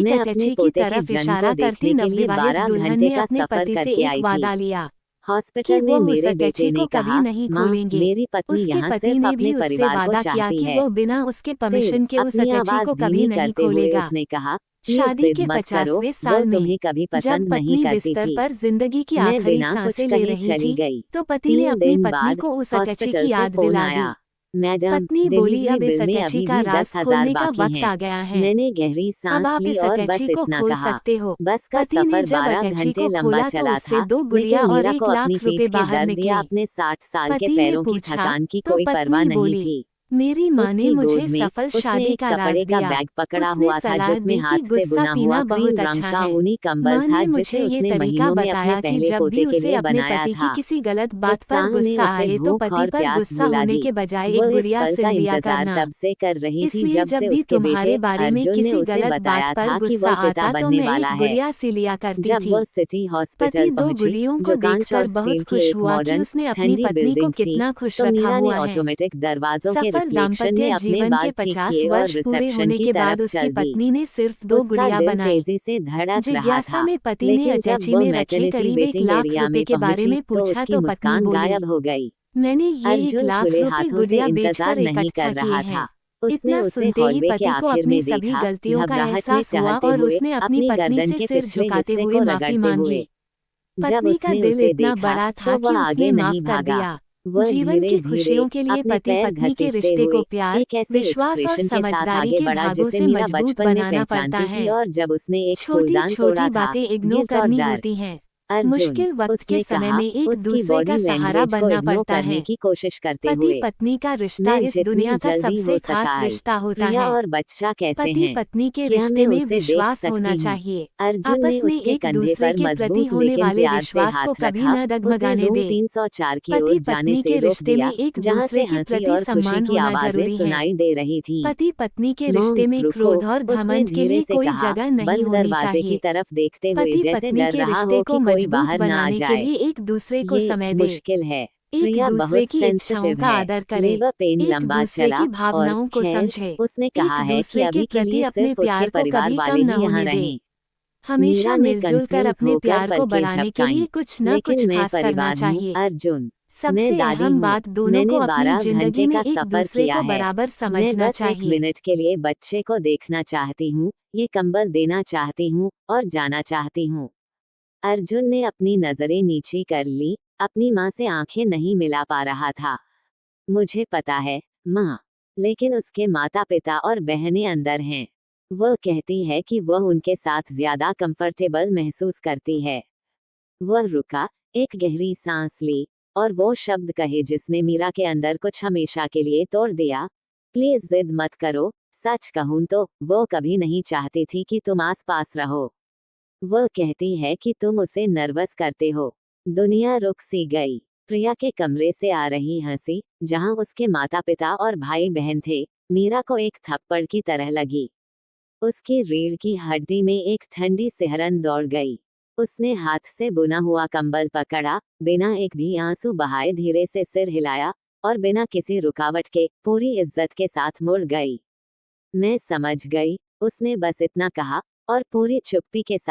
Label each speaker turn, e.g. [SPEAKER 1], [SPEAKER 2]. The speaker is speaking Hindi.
[SPEAKER 1] एक
[SPEAKER 2] मैं अपने
[SPEAKER 1] अटैची की
[SPEAKER 2] पोते के
[SPEAKER 1] तरफ
[SPEAKER 2] जन्म
[SPEAKER 1] इशारा
[SPEAKER 2] को
[SPEAKER 1] करती
[SPEAKER 2] देखने के लिए
[SPEAKER 1] नवविवाहित
[SPEAKER 2] 12
[SPEAKER 1] दुल्हन
[SPEAKER 2] घंटे
[SPEAKER 1] ने
[SPEAKER 2] का
[SPEAKER 1] अपने
[SPEAKER 2] सफर
[SPEAKER 1] पति से
[SPEAKER 2] करके
[SPEAKER 1] एक
[SPEAKER 2] आई
[SPEAKER 1] वादा
[SPEAKER 2] थी।
[SPEAKER 1] लिया कि
[SPEAKER 2] हॉस्पिटल में
[SPEAKER 1] वो उस
[SPEAKER 2] मेरे बेटे
[SPEAKER 1] अटैची
[SPEAKER 2] ने
[SPEAKER 1] को कभी
[SPEAKER 2] कहा,
[SPEAKER 1] नहीं
[SPEAKER 2] माँ,
[SPEAKER 1] खोलेंगे।
[SPEAKER 2] मेरी पत्नी
[SPEAKER 1] उसके
[SPEAKER 2] यहाँ
[SPEAKER 1] पति
[SPEAKER 2] सिर्फ
[SPEAKER 1] ने
[SPEAKER 2] अपने
[SPEAKER 1] भी उससे
[SPEAKER 2] परिवार को
[SPEAKER 1] वादा किया
[SPEAKER 2] चाहती
[SPEAKER 1] कि
[SPEAKER 2] है।
[SPEAKER 1] वो बिना उसके
[SPEAKER 2] फिर
[SPEAKER 1] परमिशन के उस
[SPEAKER 2] अपनी
[SPEAKER 1] अटैची
[SPEAKER 2] आवाज
[SPEAKER 1] को कभी
[SPEAKER 2] धीमी
[SPEAKER 1] नहीं
[SPEAKER 2] करते हुए
[SPEAKER 1] खोलेगा।
[SPEAKER 2] उसने कहा, प्लीज
[SPEAKER 1] शादी
[SPEAKER 2] जिद
[SPEAKER 1] के
[SPEAKER 2] मत करो,
[SPEAKER 1] 50वें
[SPEAKER 2] वो
[SPEAKER 1] साल में
[SPEAKER 2] तुम्हें कभी
[SPEAKER 1] जब
[SPEAKER 2] पसंद नहीं
[SPEAKER 1] पत्नी
[SPEAKER 2] करती
[SPEAKER 1] बिस्तर
[SPEAKER 2] थी।
[SPEAKER 1] पर जिंदगी की
[SPEAKER 2] मैं
[SPEAKER 1] आखिरी
[SPEAKER 2] बिना कुछ
[SPEAKER 1] सांसें ले
[SPEAKER 2] कहे
[SPEAKER 1] रही
[SPEAKER 2] चली
[SPEAKER 1] थी
[SPEAKER 2] गई।
[SPEAKER 1] तो पति ने
[SPEAKER 2] 3
[SPEAKER 1] अपनी
[SPEAKER 2] दिन
[SPEAKER 1] पत्नी
[SPEAKER 2] बाद
[SPEAKER 1] को उस अटैची
[SPEAKER 2] हॉस्पिटल
[SPEAKER 1] की
[SPEAKER 2] से
[SPEAKER 1] याद
[SPEAKER 2] फोन
[SPEAKER 1] दिला दी।
[SPEAKER 2] आया, मैडम,
[SPEAKER 1] पत्नी बोली,
[SPEAKER 2] डिलीवरी
[SPEAKER 1] अब इस
[SPEAKER 2] बिल में
[SPEAKER 1] अटैची
[SPEAKER 2] अभी
[SPEAKER 1] का
[SPEAKER 2] भी
[SPEAKER 1] राज
[SPEAKER 2] 10,000
[SPEAKER 1] खोलने का
[SPEAKER 2] बाकी
[SPEAKER 1] वक्त
[SPEAKER 2] हैं।
[SPEAKER 1] आ गया है।
[SPEAKER 2] मैंने गहरी
[SPEAKER 1] अब
[SPEAKER 2] सांस
[SPEAKER 1] आप
[SPEAKER 2] ली
[SPEAKER 1] इस
[SPEAKER 2] और
[SPEAKER 1] अटैची
[SPEAKER 2] बस
[SPEAKER 1] को
[SPEAKER 2] इतना
[SPEAKER 1] खोल
[SPEAKER 2] कहा।
[SPEAKER 1] सकते हो।
[SPEAKER 2] बस का
[SPEAKER 1] पति ने
[SPEAKER 2] सफर
[SPEAKER 1] जब
[SPEAKER 2] 12
[SPEAKER 1] अटैची
[SPEAKER 2] घंटे
[SPEAKER 1] को
[SPEAKER 2] लंबा
[SPEAKER 1] खोला तो
[SPEAKER 2] चला
[SPEAKER 1] उससे
[SPEAKER 2] था,
[SPEAKER 1] 2 गुड़िया
[SPEAKER 2] लेकिन
[SPEAKER 1] और
[SPEAKER 2] मीरा को
[SPEAKER 1] 1
[SPEAKER 2] अपनी
[SPEAKER 1] लाख रुपए
[SPEAKER 2] पीठ के
[SPEAKER 1] बाहर
[SPEAKER 2] दर्द या
[SPEAKER 1] निकले।
[SPEAKER 2] अपने 60 साल के
[SPEAKER 1] पति ने
[SPEAKER 2] पैरों की
[SPEAKER 1] पूछा
[SPEAKER 2] थकान की
[SPEAKER 1] तो
[SPEAKER 2] कोई परवाह
[SPEAKER 1] पत्नी
[SPEAKER 2] नहीं
[SPEAKER 1] बोली,
[SPEAKER 2] थी।
[SPEAKER 1] मेरी माँ ने
[SPEAKER 2] उसकी गोद
[SPEAKER 1] मुझे
[SPEAKER 2] में
[SPEAKER 1] सफल
[SPEAKER 2] उसने
[SPEAKER 1] शादी
[SPEAKER 2] एक
[SPEAKER 1] का राज
[SPEAKER 2] कपड़े का
[SPEAKER 1] दिया।
[SPEAKER 2] बैग पकड़ा
[SPEAKER 1] उसने
[SPEAKER 2] हुआ था
[SPEAKER 1] सलाह
[SPEAKER 2] जिसमें
[SPEAKER 1] दी
[SPEAKER 2] हाथ
[SPEAKER 1] कि
[SPEAKER 2] से
[SPEAKER 1] गुस्सा
[SPEAKER 2] बुना हुआ
[SPEAKER 1] पीना
[SPEAKER 2] क्रीम
[SPEAKER 1] बहुत
[SPEAKER 2] रंग
[SPEAKER 1] अच्छा
[SPEAKER 2] का
[SPEAKER 1] है।
[SPEAKER 2] ऊनी कंबल
[SPEAKER 1] माँ
[SPEAKER 2] था
[SPEAKER 1] ने
[SPEAKER 2] जिसे
[SPEAKER 1] मुझे ये
[SPEAKER 2] उसने
[SPEAKER 1] तरीका
[SPEAKER 2] महीनों में अपने
[SPEAKER 1] बताया कि
[SPEAKER 2] पहले
[SPEAKER 1] जब भी
[SPEAKER 2] पोते के
[SPEAKER 1] उसे
[SPEAKER 2] लिए
[SPEAKER 1] अपने
[SPEAKER 2] बनाया
[SPEAKER 1] पति की
[SPEAKER 2] था।
[SPEAKER 1] किसी गलत बात पर
[SPEAKER 2] उत्साह ने
[SPEAKER 1] गुस्सा
[SPEAKER 2] उसे
[SPEAKER 1] आए तो
[SPEAKER 2] भूख
[SPEAKER 1] पति
[SPEAKER 2] और
[SPEAKER 1] पर
[SPEAKER 2] प्यास
[SPEAKER 1] गुस्सा
[SPEAKER 2] भुला
[SPEAKER 1] होने
[SPEAKER 2] दी।
[SPEAKER 1] के बजाय
[SPEAKER 2] वो
[SPEAKER 1] एक
[SPEAKER 2] इस
[SPEAKER 1] गुड़िया
[SPEAKER 2] पल
[SPEAKER 1] सिल
[SPEAKER 2] का
[SPEAKER 1] लिया
[SPEAKER 2] इंतजार
[SPEAKER 1] करना।
[SPEAKER 2] तब से कर रही थी
[SPEAKER 1] इसलिए
[SPEAKER 2] जब
[SPEAKER 1] जब
[SPEAKER 2] से
[SPEAKER 1] भी
[SPEAKER 2] उसके
[SPEAKER 1] तुम्हारे
[SPEAKER 2] बेटे
[SPEAKER 1] बारे में
[SPEAKER 2] अर्जुन ने
[SPEAKER 1] किसी
[SPEAKER 2] उसे
[SPEAKER 1] गलत बात
[SPEAKER 2] बताया
[SPEAKER 1] पर
[SPEAKER 2] था कि
[SPEAKER 1] गुस्सा
[SPEAKER 2] वह पिता
[SPEAKER 1] आता तो
[SPEAKER 2] बनने
[SPEAKER 1] मैं
[SPEAKER 2] वाला
[SPEAKER 1] एक
[SPEAKER 2] है।
[SPEAKER 1] गुड़िया सी लिया करती
[SPEAKER 2] जब
[SPEAKER 1] थी।
[SPEAKER 2] वो सिटी
[SPEAKER 1] पति
[SPEAKER 2] हॉस्पिटल
[SPEAKER 1] 2
[SPEAKER 2] पहुंची,
[SPEAKER 1] गुड़ियों को
[SPEAKER 2] जो कांच और
[SPEAKER 1] देखकर बहुत
[SPEAKER 2] स्टील की
[SPEAKER 1] खुश
[SPEAKER 2] एक
[SPEAKER 1] हुआ कि
[SPEAKER 2] मॉडर्न
[SPEAKER 1] उसने अपनी
[SPEAKER 2] ठंडी
[SPEAKER 1] पत्नी को
[SPEAKER 2] बिल्डिंग थी,
[SPEAKER 1] कितना खुश
[SPEAKER 2] तो
[SPEAKER 1] रखा
[SPEAKER 2] मीरा ने
[SPEAKER 1] हुआ है।
[SPEAKER 2] ऑटोमेटिक दरवाजों के
[SPEAKER 1] सफल
[SPEAKER 2] रिफ्लेक्शन में
[SPEAKER 1] दाम्पत्य
[SPEAKER 2] अपने
[SPEAKER 1] जीवन के
[SPEAKER 2] बाल ठीक
[SPEAKER 1] 50
[SPEAKER 2] किए और
[SPEAKER 1] वर्ष पूरे
[SPEAKER 2] रिसेप्शन
[SPEAKER 1] होने
[SPEAKER 2] की
[SPEAKER 1] के बाद
[SPEAKER 2] तरफ
[SPEAKER 1] उसकी
[SPEAKER 2] चल दी।
[SPEAKER 1] पत्नी ने सिर्फ 2
[SPEAKER 2] उसका
[SPEAKER 1] गुड़िया
[SPEAKER 2] दिल
[SPEAKER 1] बनाई।
[SPEAKER 2] तेजी से धड़क रहा
[SPEAKER 1] जिज्ञासा
[SPEAKER 2] था,
[SPEAKER 1] में पति ने
[SPEAKER 2] लेकिन जब
[SPEAKER 1] अटैची
[SPEAKER 2] वो
[SPEAKER 1] में रखे
[SPEAKER 2] मैटरनिटी
[SPEAKER 1] करीब 1
[SPEAKER 2] वेटिंग
[SPEAKER 1] लाख
[SPEAKER 2] एरिया
[SPEAKER 1] रुपए
[SPEAKER 2] में
[SPEAKER 1] के बारे
[SPEAKER 2] पहुंची
[SPEAKER 1] में
[SPEAKER 2] तो
[SPEAKER 1] पूछा
[SPEAKER 2] उसकी
[SPEAKER 1] तो पत्नी
[SPEAKER 2] मुस्कान
[SPEAKER 1] बोली,
[SPEAKER 2] गायब हो गई।
[SPEAKER 1] मैंने ये 1
[SPEAKER 2] अर्जुन
[SPEAKER 1] लाख
[SPEAKER 2] खुले
[SPEAKER 1] रुपए
[SPEAKER 2] हाथों से
[SPEAKER 1] गुड़िया
[SPEAKER 2] इंतजार
[SPEAKER 1] बेचकर
[SPEAKER 2] नहीं
[SPEAKER 1] इकट्ठा
[SPEAKER 2] कर
[SPEAKER 1] किए
[SPEAKER 2] रहा
[SPEAKER 1] हैं।
[SPEAKER 2] था। उसने
[SPEAKER 1] इतना
[SPEAKER 2] उसे
[SPEAKER 1] सुनते ही
[SPEAKER 2] हॉलवे के
[SPEAKER 1] पति को
[SPEAKER 2] आखिर
[SPEAKER 1] अपनी
[SPEAKER 2] में
[SPEAKER 1] सभी
[SPEAKER 2] देखा,
[SPEAKER 1] गलतियों का
[SPEAKER 2] घबराहट में
[SPEAKER 1] एहसास हुआ
[SPEAKER 2] टहलते
[SPEAKER 1] और
[SPEAKER 2] हुए
[SPEAKER 1] उसने अपनी
[SPEAKER 2] अपनी
[SPEAKER 1] पत्नी
[SPEAKER 2] गर्दन
[SPEAKER 1] से
[SPEAKER 2] के
[SPEAKER 1] सिर
[SPEAKER 2] पिछले
[SPEAKER 1] झुकाते
[SPEAKER 2] हिस्से
[SPEAKER 1] हुए
[SPEAKER 2] को
[SPEAKER 1] माफी
[SPEAKER 2] रगड़ते
[SPEAKER 1] मांगी।
[SPEAKER 2] हुए। जब
[SPEAKER 1] पत्नी का
[SPEAKER 2] उसने
[SPEAKER 1] दिल
[SPEAKER 2] उसे
[SPEAKER 1] इतना
[SPEAKER 2] देखा
[SPEAKER 1] बड़ा
[SPEAKER 2] तो
[SPEAKER 1] था कि
[SPEAKER 2] वह
[SPEAKER 1] उसने
[SPEAKER 2] आगे
[SPEAKER 1] माफ
[SPEAKER 2] नहीं
[SPEAKER 1] कर
[SPEAKER 2] भागा।
[SPEAKER 1] दिया।
[SPEAKER 2] वह
[SPEAKER 1] जीवन
[SPEAKER 2] धीरे
[SPEAKER 1] की
[SPEAKER 2] धीरे
[SPEAKER 1] खुशियों के लिए
[SPEAKER 2] अपने
[SPEAKER 1] पति
[SPEAKER 2] पैर
[SPEAKER 1] पत्नी के
[SPEAKER 2] घसीटते
[SPEAKER 1] रिश्ते को
[SPEAKER 2] हुए
[SPEAKER 1] प्यार,
[SPEAKER 2] एक ऐसे
[SPEAKER 1] विश्वास और
[SPEAKER 2] एक्सप्रेशन के साथ
[SPEAKER 1] समझदारी
[SPEAKER 2] आगे
[SPEAKER 1] के
[SPEAKER 2] बढ़ा
[SPEAKER 1] धागों
[SPEAKER 2] जिसे
[SPEAKER 1] से
[SPEAKER 2] मीरा
[SPEAKER 1] मजबूत
[SPEAKER 2] बचपन में
[SPEAKER 1] बनाना पड़ता
[SPEAKER 2] पहचानती थी।
[SPEAKER 1] है।
[SPEAKER 2] और जब उसने एक
[SPEAKER 1] छोटी
[SPEAKER 2] फूलदान
[SPEAKER 1] छोटी
[SPEAKER 2] तोड़ा था,
[SPEAKER 1] बातें इग्नोर
[SPEAKER 2] गिल्ट और
[SPEAKER 1] करनी
[SPEAKER 2] डर।
[SPEAKER 1] होती हैं।
[SPEAKER 2] अर्जुन,
[SPEAKER 1] मुश्किल वक्त के
[SPEAKER 2] उसने
[SPEAKER 1] समय
[SPEAKER 2] कहा,
[SPEAKER 1] में एक
[SPEAKER 2] उसकी
[SPEAKER 1] दूसरे का
[SPEAKER 2] बॉडी
[SPEAKER 1] सहारा
[SPEAKER 2] लैंग्वेज को
[SPEAKER 1] बनना
[SPEAKER 2] इग्नोर
[SPEAKER 1] पड़ता
[SPEAKER 2] करने
[SPEAKER 1] है।
[SPEAKER 2] की कोशिश करते
[SPEAKER 1] पति
[SPEAKER 2] हुए।
[SPEAKER 1] पत्नी का रिश्ता
[SPEAKER 2] मैं
[SPEAKER 1] इस
[SPEAKER 2] जितनी
[SPEAKER 1] दुनिया का
[SPEAKER 2] जल्दी
[SPEAKER 1] सबसे
[SPEAKER 2] हो
[SPEAKER 1] खास
[SPEAKER 2] सका आई।
[SPEAKER 1] रिश्ता होता
[SPEAKER 2] प्रिया
[SPEAKER 1] है।
[SPEAKER 2] और बच्चा कैसे
[SPEAKER 1] पति
[SPEAKER 2] हैं?
[SPEAKER 1] पत्नी के
[SPEAKER 2] क्या
[SPEAKER 1] रिश्ते
[SPEAKER 2] मैं
[SPEAKER 1] में
[SPEAKER 2] उसे देख
[SPEAKER 1] विश्वास होना
[SPEAKER 2] सकती हूँ?
[SPEAKER 1] चाहिए।
[SPEAKER 2] अर्जुन ने
[SPEAKER 1] आपस में
[SPEAKER 2] उसके
[SPEAKER 1] एक
[SPEAKER 2] कंधे
[SPEAKER 1] दूसरे
[SPEAKER 2] पर
[SPEAKER 1] के प्रति
[SPEAKER 2] मजबूत
[SPEAKER 1] होने
[SPEAKER 2] लेकिन
[SPEAKER 1] वाले
[SPEAKER 2] प्यार से
[SPEAKER 1] विश्वास को
[SPEAKER 2] हाथ
[SPEAKER 1] कभी
[SPEAKER 2] रखा,
[SPEAKER 1] न
[SPEAKER 2] उसे
[SPEAKER 1] डगमगाने
[SPEAKER 2] रूम
[SPEAKER 1] दे।
[SPEAKER 2] 304 की
[SPEAKER 1] पति
[SPEAKER 2] ओर जाने
[SPEAKER 1] पत्नी
[SPEAKER 2] से
[SPEAKER 1] के
[SPEAKER 2] रोक
[SPEAKER 1] रिश्ते में
[SPEAKER 2] दिया,
[SPEAKER 1] एक
[SPEAKER 2] जहाँ से
[SPEAKER 1] दूसरे के
[SPEAKER 2] हंसी
[SPEAKER 1] प्रति
[SPEAKER 2] और खुशी
[SPEAKER 1] सम्मान
[SPEAKER 2] की
[SPEAKER 1] होना
[SPEAKER 2] आवाजें
[SPEAKER 1] जरूरी है।
[SPEAKER 2] सुनाई दे रही थीं।
[SPEAKER 1] पति पत्नी के
[SPEAKER 2] मॉम,
[SPEAKER 1] रिश्ते में
[SPEAKER 2] रुको,
[SPEAKER 1] क्रोध और
[SPEAKER 2] उसने
[SPEAKER 1] घमंड के
[SPEAKER 2] धीरे
[SPEAKER 1] लिए
[SPEAKER 2] से
[SPEAKER 1] कोई
[SPEAKER 2] कहा,
[SPEAKER 1] जगह नहीं
[SPEAKER 2] बंद
[SPEAKER 1] होनी
[SPEAKER 2] दरवाजे की
[SPEAKER 1] चाहिए।
[SPEAKER 2] तरफ देखते हुए
[SPEAKER 1] पति
[SPEAKER 2] जैसे
[SPEAKER 1] पत्नी
[SPEAKER 2] डर
[SPEAKER 1] के
[SPEAKER 2] रहा
[SPEAKER 1] रिश्ते
[SPEAKER 2] हो
[SPEAKER 1] को
[SPEAKER 2] कि कोई
[SPEAKER 1] मजबूत
[SPEAKER 2] बाहर न आ
[SPEAKER 1] बनाने के
[SPEAKER 2] जाए।
[SPEAKER 1] लिए एक दूसरे को
[SPEAKER 2] ये
[SPEAKER 1] समय दे,
[SPEAKER 2] मुश्किल है।
[SPEAKER 1] एक
[SPEAKER 2] प्रिया
[SPEAKER 1] दूसरे
[SPEAKER 2] बहुत
[SPEAKER 1] की इच्छाओं
[SPEAKER 2] सेंसिटिव
[SPEAKER 1] का
[SPEAKER 2] है।
[SPEAKER 1] आदर करे,
[SPEAKER 2] लेबर पेन
[SPEAKER 1] एक
[SPEAKER 2] लंबा
[SPEAKER 1] दूसरे
[SPEAKER 2] चला,
[SPEAKER 1] की
[SPEAKER 2] और
[SPEAKER 1] भावनाओं को
[SPEAKER 2] खैर,
[SPEAKER 1] समझे,
[SPEAKER 2] उसने
[SPEAKER 1] एक
[SPEAKER 2] कहा है कि
[SPEAKER 1] दूसरे के
[SPEAKER 2] अभी के
[SPEAKER 1] प्रति
[SPEAKER 2] लिए
[SPEAKER 1] अपने
[SPEAKER 2] सिर्फ उसके
[SPEAKER 1] प्यार को
[SPEAKER 2] परिवार
[SPEAKER 1] कभी
[SPEAKER 2] वाले
[SPEAKER 1] कम न
[SPEAKER 2] ही यहाँ
[SPEAKER 1] होने दे।
[SPEAKER 2] रहें।
[SPEAKER 1] हमेशा
[SPEAKER 2] मीरा ने
[SPEAKER 1] मिलजुल कर
[SPEAKER 2] कंफ्यूज
[SPEAKER 1] अपने
[SPEAKER 2] होकर
[SPEAKER 1] प्यार को
[SPEAKER 2] पलकें
[SPEAKER 1] बढ़ाने के
[SPEAKER 2] झपकाईं।
[SPEAKER 1] लिए कुछ न
[SPEAKER 2] लेकिन
[SPEAKER 1] कुछ
[SPEAKER 2] मैं
[SPEAKER 1] खास करना
[SPEAKER 2] परिवार हूँ,
[SPEAKER 1] चाहिए।
[SPEAKER 2] अर्जुन। मैं
[SPEAKER 1] सबसे
[SPEAKER 2] दादी
[SPEAKER 1] अहम
[SPEAKER 2] हूँ।
[SPEAKER 1] बात, दोनों को
[SPEAKER 2] मैंने
[SPEAKER 1] अपनी
[SPEAKER 2] 12
[SPEAKER 1] जिंदगी
[SPEAKER 2] घंटे
[SPEAKER 1] में
[SPEAKER 2] का
[SPEAKER 1] एक
[SPEAKER 2] सफर
[SPEAKER 1] दूसरे
[SPEAKER 2] किया
[SPEAKER 1] को
[SPEAKER 2] है।
[SPEAKER 1] बराबर
[SPEAKER 2] मैं
[SPEAKER 1] समझना
[SPEAKER 2] बस 1
[SPEAKER 1] चाहिए।
[SPEAKER 2] मिनट के लिए बच्चे को देखना चाहती हूँ, ये कंबल देना चाहती हूँ और जाना चाहती हूँ। अर्जुन ने अपनी नजरें नीची कर ली, अपनी माँ से आंखें नहीं मिला पा रहा था। मुझे पता है, माँ, लेकिन उसके माता पिता और बहनें अंदर हैं। वह कहती है कि वह उनके साथ ज्यादा कंफर्टेबल महसूस करती है। वह रुका, एक गहरी सांस ली, और वो शब्द कहे जिसने मीरा के अंदर कुछ हमेशा के लिए तोड़ दिया, प्लीज जिद मत करो। सच कहूं तो वो कभी नहीं चाहती थी कि तुम आस पास रहो। वह कहती है कि तुम उसे नर्वस करते हो। दुनिया रुक सी गई। प्रिया के कमरे से आ रही हंसी, जहां उसके माता पिता और भाई बहन थे, मीरा को एक थप्पड़ की तरह लगी। उसकी रीढ़ की हड्डी में एक ठंडी सिहरन दौड़ गई। उसने हाथ से बुना हुआ कंबल पकड़ा, बिना एक भी आंसू बहाए धीरे से सिर हिलाया, और बिना किसी रुकावट के पूरी इज्जत के साथ मुड़ गई। मैं समझ गई, उसने बस इतना कहा, और पूरी चुप्पी के साथ